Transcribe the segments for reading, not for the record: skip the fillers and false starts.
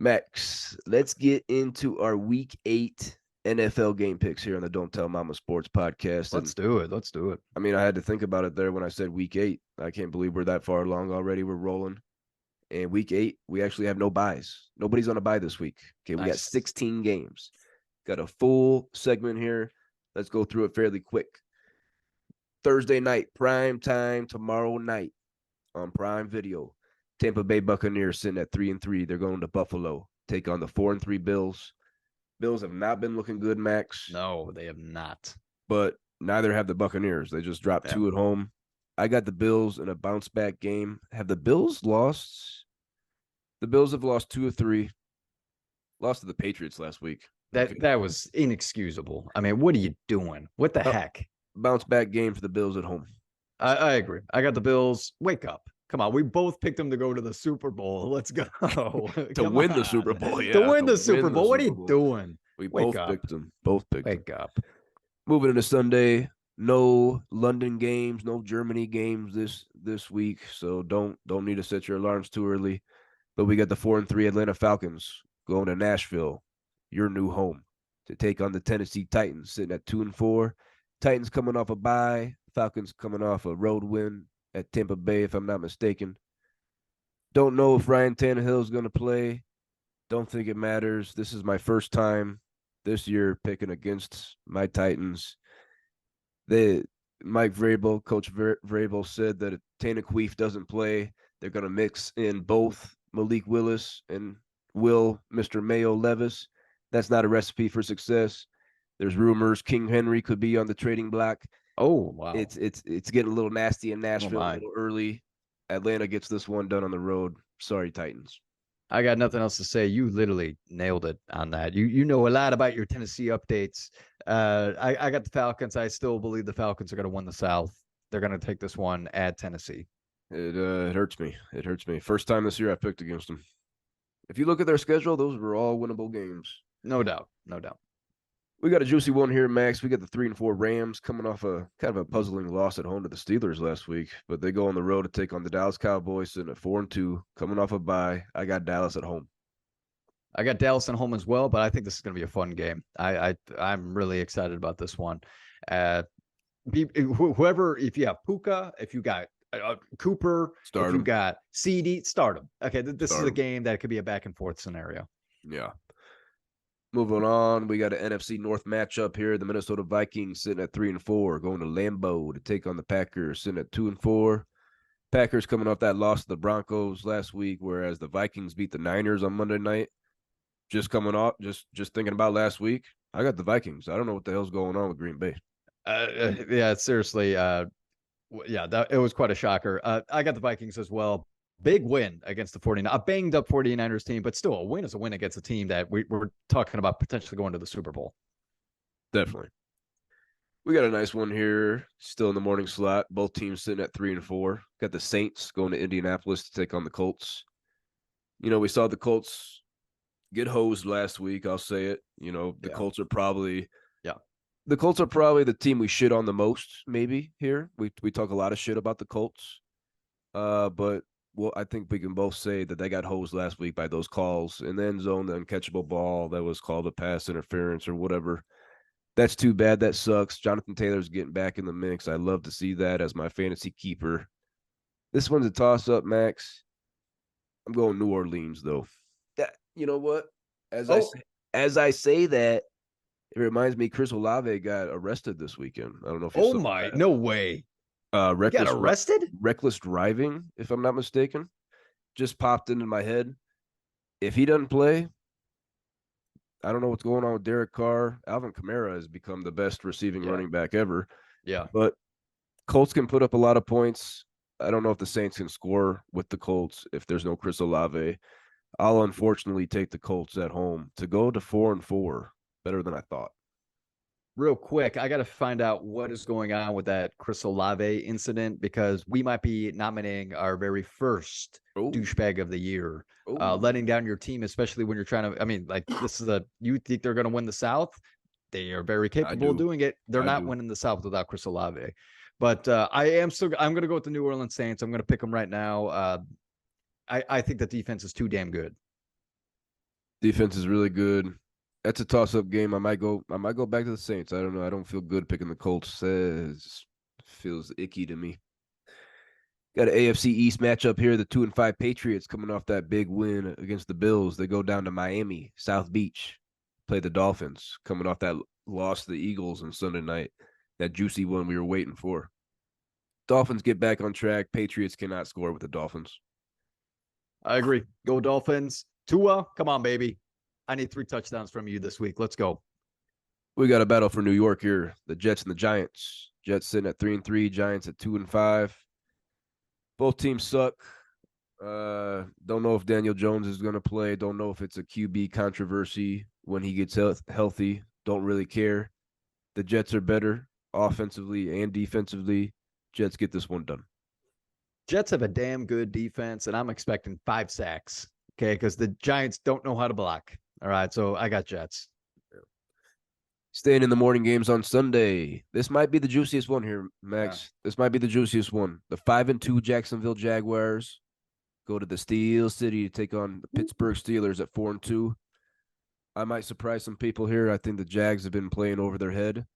Max, let's get into our Week 8 NFL game picks here on the Don't Tell Mama Sports podcast. Let's And do it. Let's do it. I mean, I had to think about it there when I said Week 8. I can't believe we're that far along already. We're rolling. And Week 8, we actually have no buys. Nobody's on a buy this week. Okay, we got Nice. 16 games. Got a full segment here. Let's go through it fairly quick. Thursday night, prime time, tomorrow night on Prime Video. Tampa Bay Buccaneers sitting at 3-3. They're going to Buffalo, take on the 4-3 Bills. Bills have not been looking good, Max. No, they have not. But neither have the Buccaneers. They just dropped 2 at home. I got the Bills in a bounce back game. Have the Bills lost? The Bills have lost 2 of 3. Lost to the Patriots last week. That was inexcusable. I mean, what are you doing? What the heck? Bounce back game for the Bills at home. I agree. I got the Bills. Wake up. Come on. We both picked them to go to the Super Bowl. Let's go. To win the Super Bowl, yeah. To win the Super Bowl. What are you doing? We both picked them. Both picked them. Wake up. Moving into Sunday, no London games, no Germany games this week, so don't need to set your alarms too early. But we got the 4-3 Atlanta Falcons going to Nashville, your new home, to take on the Tennessee Titans, sitting at 2-4. Titans coming off a bye, Falcons coming off a road win at Tampa Bay, if I'm not mistaken. Don't know if Ryan Tannehill is going to play. Don't think it matters. This is my first time this year picking against my Titans. Mike Vrabel, Coach Vrabel said that if Tannehill doesn't play, they're going to mix in both Malik Willis and Mr. Mayo Levis. That's not a recipe for success. There's rumors King Henry could be on the trading block. Oh, wow. It's getting a little nasty in Nashville a little early. Atlanta gets this one done on the road. Sorry, Titans. I got nothing else to say. You literally nailed it on that. You know a lot about your Tennessee updates. I got the Falcons. I still believe the Falcons are going to win the South. They're going to take this one at Tennessee. It hurts me. It hurts me. First time this year I picked against them. If you look at their schedule, those were all winnable games. No doubt. No doubt. We got a juicy one here, Max. We got the 3-4 Rams coming off a kind of a puzzling loss at home to the Steelers last week, but they go on the road to take on the Dallas Cowboys sitting at 4-2, coming off a bye. I got Dallas at home. I got Dallas at home as well, but I think this is going to be a fun game. I'm really excited about this one. Whoever, if you have Puka, if you got Cooper, if you got CD, start them. Okay, this is a game that could be a back and forth scenario. Yeah. Moving on, we got an NFC North matchup here. The Minnesota Vikings sitting at 3-4, going to Lambeau to take on the Packers, sitting at 2-4. Packers coming off that loss to the Broncos last week, whereas the Vikings beat the Niners on Monday night. Just coming off, just thinking about last week, I got the Vikings. I don't know what the hell's going on with Green Bay. Yeah, seriously. It was quite a shocker. I got the Vikings as well. Big win against the 49ers. A banged up 49ers team, but still a win is a win against a team that we're talking about potentially going to the Super Bowl. Definitely. We got a nice one here, still in the morning slot. Both teams sitting at 3-4. Got the Saints going to Indianapolis to take on the Colts. You know, we saw the Colts get hosed last week. I'll say it. You know, the Colts are probably the team we shit on the most, maybe here. We talk a lot of shit about the Colts. But well, I think we can both say that they got hosed last week by those calls in the end zone, the uncatchable ball that was called a pass interference or whatever. That's too bad. That sucks. Jonathan Taylor's getting back in the mix. I love to see that as my fantasy keeper. This one's a toss-up, Max. I'm going New Orleans, though. You know what? As I say that, it reminds me Chris Olave got arrested this weekend. I don't know if you saw that. No way. Reckless, got arrested? Reckless driving, if I'm not mistaken. Just popped into my head. If he doesn't play, I don't know what's going on with Derek Carr. Alvin Kamara has become the best receiving running back ever. Yeah. But Colts can put up a lot of points. I don't know if the Saints can score with the Colts if there's no Chris Olave. I'll unfortunately take the Colts at home to go to 4-4. Better than I thought. Real quick, I got to find out what is going on with that Chris Olave incident because we might be nominating our very first douchebag of the year. Letting down your team, especially when you're trying to, I mean, like you think they're going to win the South? They are very capable of doing it. They're not winning the South without Chris Olave. But I'm going to go with the New Orleans Saints. I'm going to pick them right now. I think the defense is too damn good. Defense is really good. That's a toss-up game. I might go back to the Saints. I don't know. I don't feel good picking the Colts. It feels icky to me. Got an AFC East matchup here. The 2-5 Patriots coming off that big win against the Bills. They go down to Miami, South Beach, play the Dolphins, coming off that loss to the Eagles on Sunday night. That juicy one we were waiting for. Dolphins get back on track. Patriots cannot score with the Dolphins. I agree. Go Dolphins. Tua, come on, baby. I need 3 touchdowns from you this week. Let's go. We got a battle for New York here. The Jets and the Giants. Jets sitting at 3-3, Giants at 2-5. Both teams suck. Don't know if Daniel Jones is going to play. Don't know if it's a QB controversy when he gets healthy. Don't really care. The Jets are better offensively and defensively. Jets get this one done. Jets have a damn good defense, and I'm expecting 5 sacks. Okay, because the Giants don't know how to block. All right, so I got Jets. Staying in the morning games on Sunday. This might be the juiciest one here, Max. Yeah. This might be the juiciest one. The 5-2 Jacksonville Jaguars go to the Steel City to take on the Pittsburgh Steelers at 4-2. I might surprise some people here. I think the Jags have been playing over their head.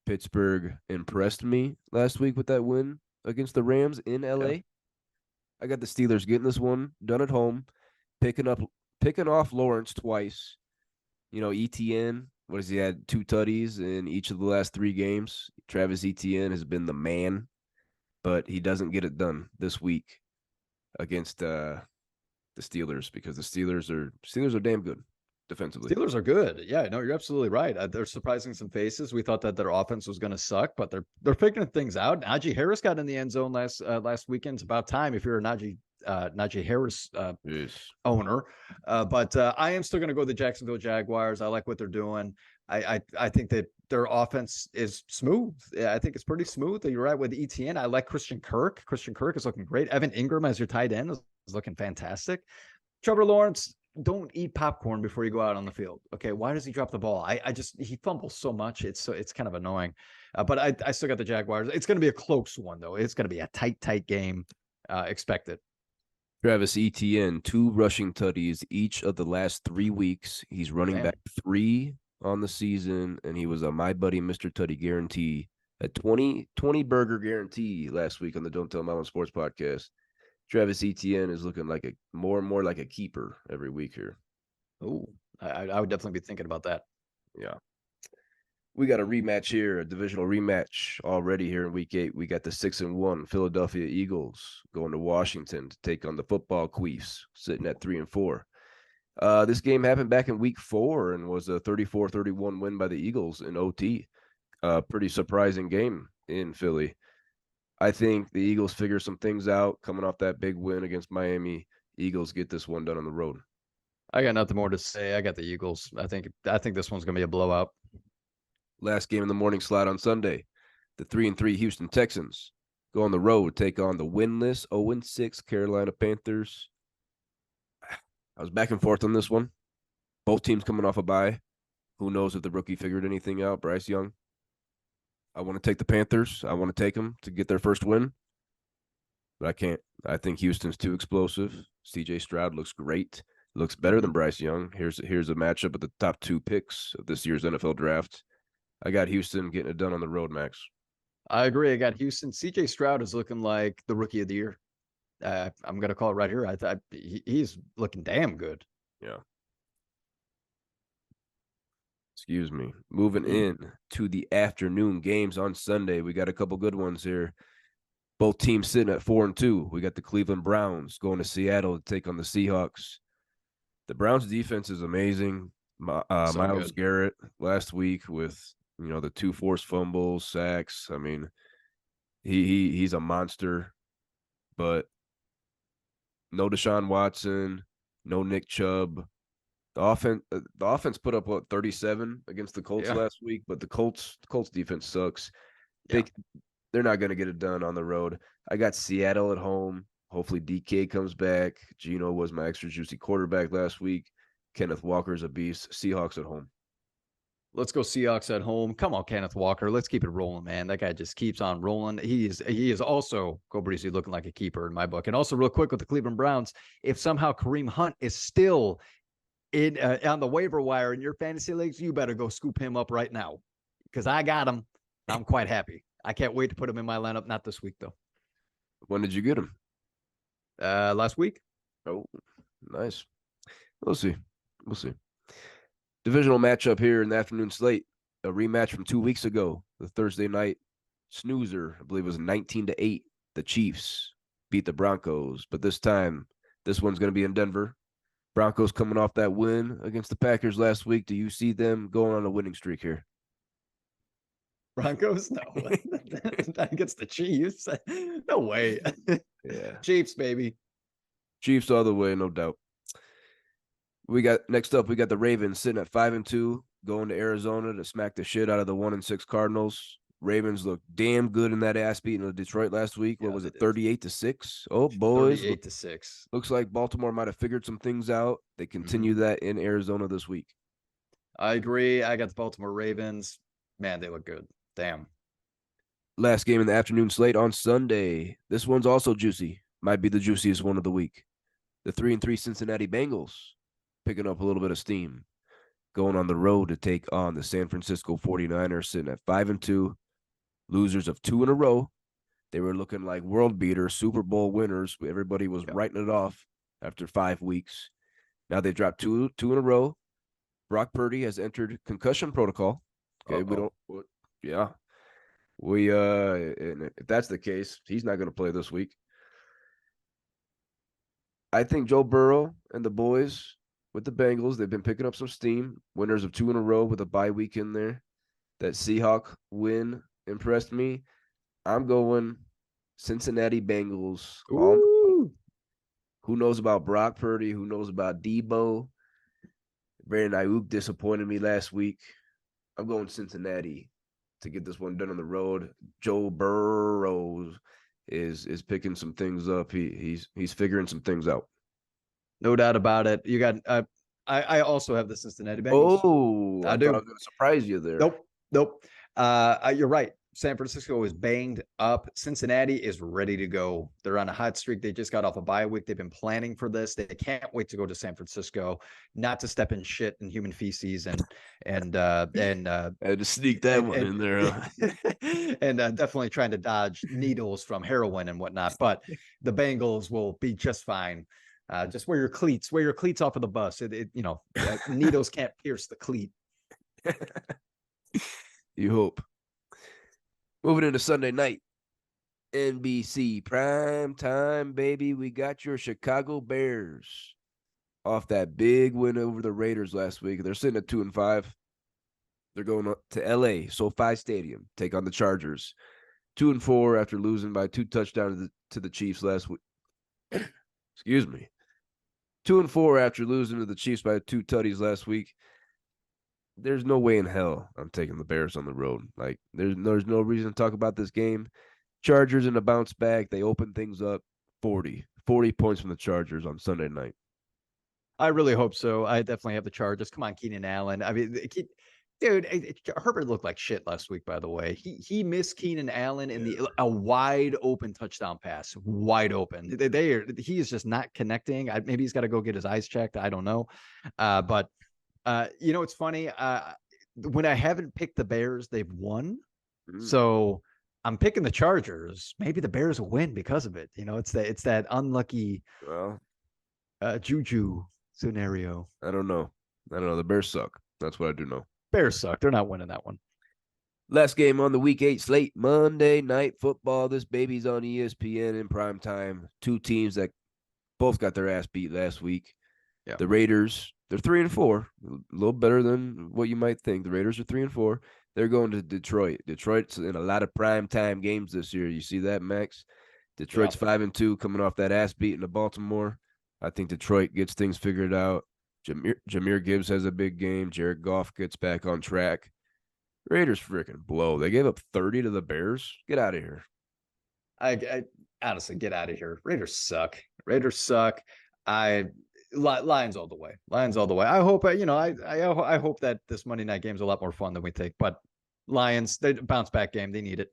Pittsburgh impressed me last week with that win against the Rams in LA. Yeah. I got the Steelers getting this one done at home, picking off Lawrence twice. You know, ETN, what has he had? 2 tutties in each of the last 3 games. Travis Etienne has been the man, but he doesn't get it done this week against the Steelers because the Steelers are damn good defensively. Steelers are good. Yeah, no, you're absolutely right. They're surprising some faces. We thought that their offense was going to suck, but they're figuring things out. Najee Harris got in the end zone last weekend. It's about time if you're a Najee Harris owner. But I am still going to go the Jacksonville Jaguars. I like what they're doing. I think that their offense is smooth. I think it's pretty smooth. You're right with ETN. I like Christian Kirk. Christian Kirk is looking great. Evan Ingram as your tight end is looking fantastic. Trevor Lawrence, don't eat popcorn before you go out on the field. Okay. Why does he drop the ball? He fumbles so much. It's kind of annoying. But I still got the Jaguars. It's going to be a close one though. It's going to be a tight game expected. Travis Etienne, 2 rushing tutties each of the last 3 weeks. He's running back 3 on the season, and he was a My Buddy Mr. Tutty guarantee, a 20 burger guarantee last week on the Don't Tell Mama Sports podcast. Travis Etienne is looking like more and more like a keeper every week here. Oh, I would definitely be thinking about that. Yeah. We got a rematch here, a divisional rematch already here in week 8. We got the 6-1 Philadelphia Eagles going to Washington to take on the football Queefs, sitting at 3-4. This game happened back in week 4 and was a 34-31 win by the Eagles in OT. Pretty surprising game in Philly. I think the Eagles figure some things out coming off that big win against Miami. Eagles get this one done on the road. I got nothing more to say. I got the Eagles. I think this one's going to be a blowout. Last game in the morning slot on Sunday. The 3-3 Houston Texans go on the road, take on the winless 0-6 Carolina Panthers. I was back and forth on this one. Both teams coming off a bye. Who knows if the rookie figured anything out, Bryce Young. I want to take the Panthers. I want to take them to get their first win. But I can't. I think Houston's too explosive. CJ Stroud looks great. Looks better than Bryce Young. Here's a matchup of the top 2 picks of this year's NFL draft. I got Houston getting it done on the road, Max. I agree. I got Houston. CJ Stroud is looking like the rookie of the year. I'm going to call it right here. He's looking damn good. Yeah. Excuse me. Moving in to the afternoon games on Sunday. We got a couple good ones here. Both teams sitting at 4-2. We got the Cleveland Browns going to Seattle to take on the Seahawks. The Browns defense is amazing. Myles Garrett last week with, the 2 forced fumbles, sacks. I mean, he's a monster, but no Deshaun Watson, no Nick Chubb. The offense put up 37 against the Colts last week, but the Colts defense sucks. Yeah. They're not going to get it done on the road. I got Seattle at home. Hopefully DK comes back. Geno was my extra juicy quarterback last week. Kenneth Walker's a beast. Seahawks at home. Let's go Seahawks at home. Come on, Kenneth Walker. Let's keep it rolling, man. That guy just keeps on rolling. He is also, go Breezy, looking like a keeper in my book. And also real quick with the Cleveland Browns, if somehow Kareem Hunt is still in on the waiver wire in your fantasy leagues, you better go scoop him up right now because I got him. I'm quite happy. I can't wait to put him in my lineup. Not this week though. When did you get him? Last week. Oh, nice. We'll see. We'll see. Divisional matchup here in the afternoon slate. A rematch from 2 weeks ago. The Thursday night snoozer, I believe it was 19-8. The Chiefs beat the Broncos, but this time, this one's going to be in Denver. Broncos coming off that win against the Packers last week. Do you see them going on a winning streak here? Broncos? No. Against the Chiefs? No way. Yeah. Chiefs, baby. Chiefs all the way, no doubt. Next up, we got the Ravens sitting at 5-2, going to Arizona to smack the shit out of the 1-6 Cardinals. Ravens looked damn good in that ass beating of Detroit last week. What was it, 38-6? Oh, boys. 38-6. Looks like Baltimore might have figured some things out. They continue that in Arizona this week. I agree. I got the Baltimore Ravens. Man, they look good. Damn. Last game in the afternoon slate on Sunday. This one's also juicy. Might be the juiciest one of the week. The 3-3 Cincinnati Bengals picking up a little bit of steam, going on the road to take on the San Francisco 49ers, sitting at 5-2, losers of 2 in a row. They were looking like world beaters, Super Bowl winners. Everybody was writing it off after 5 weeks. Now they dropped two in a row. Brock Purdy has entered concussion protocol. Okay, if that's the case, he's not going to play this week. I think Joe Burrow and the boys with the Bengals, they've been picking up some steam. Winners of 2 in a row with a bye week in there. That Seahawk win impressed me. I'm going Cincinnati Bengals. Who knows about Brock Purdy? Who knows about Debo? Brandon Ayuk disappointed me last week. I'm going Cincinnati to get this one done on the road. Joe Burrow is picking some things up. He's figuring some things out. No doubt about it. You got I also have the Cincinnati Bengals. Oh, I thought I was going to surprise you there. Nope. You're right. San Francisco is banged up. Cincinnati is ready to go. They're on a hot streak. They just got off a bye week. They've been planning for this. They can't wait to go to San Francisco, not to step in shit and human feces and I had to sneak that one in there. And definitely trying to dodge needles from heroin and whatnot. But the Bengals will be just fine. Just wear your cleats off of the bus. Needles can't pierce the cleat. You hope. Moving into Sunday night, NBC prime time, baby. We got your Chicago Bears off that big win over the Raiders last week. They're sitting at 2-5. They're going to LA, SoFi Stadium, take on the Chargers. 2-4 after losing by 2 touchdowns to the Chiefs last week. Excuse me. 2-4 after losing to the Chiefs by 2 tutties last week. There's no way in hell I'm taking the Bears on the road. Like, there's no reason to talk about this game. Chargers in a bounce back. They open things up. 40 points from the Chargers on Sunday night. I really hope so. I definitely have the Chargers. Come on, Keenan Allen. I mean, dude, Herbert looked like shit last week, by the way. He missed Keenan Allen in a wide open touchdown pass. Wide open. He is just not connecting. Maybe he's got to go get his eyes checked. I don't know. But it's funny. When I haven't picked the Bears, they've won. So I'm picking the Chargers. Maybe the Bears will win because of it. It's that unlucky juju scenario. I don't know. The Bears suck. That's what I do know. Bears suck. They're not winning that one. Last game on the Week 8 slate, Monday Night Football. This baby's on ESPN in prime time. 2 teams that both got their ass beat last week. Yeah. The Raiders, they're 3-4, a little better than what you might think. The Raiders are 3-4. They're going to Detroit. Detroit's in a lot of prime time games this year. You see that, Max? Detroit's 5-2, coming off that ass beating to Baltimore. I think Detroit gets things figured out. Jahmyr Gibbs has a big game. Jared Goff gets back on track. Raiders freaking blow. They gave up 30 to the Bears. Get out of here. I honestly, get out of here. Raiders suck. Lions all the way. I hope, I hope that this Monday night game is a lot more fun than we think. But Lions, they bounce back game. They need it.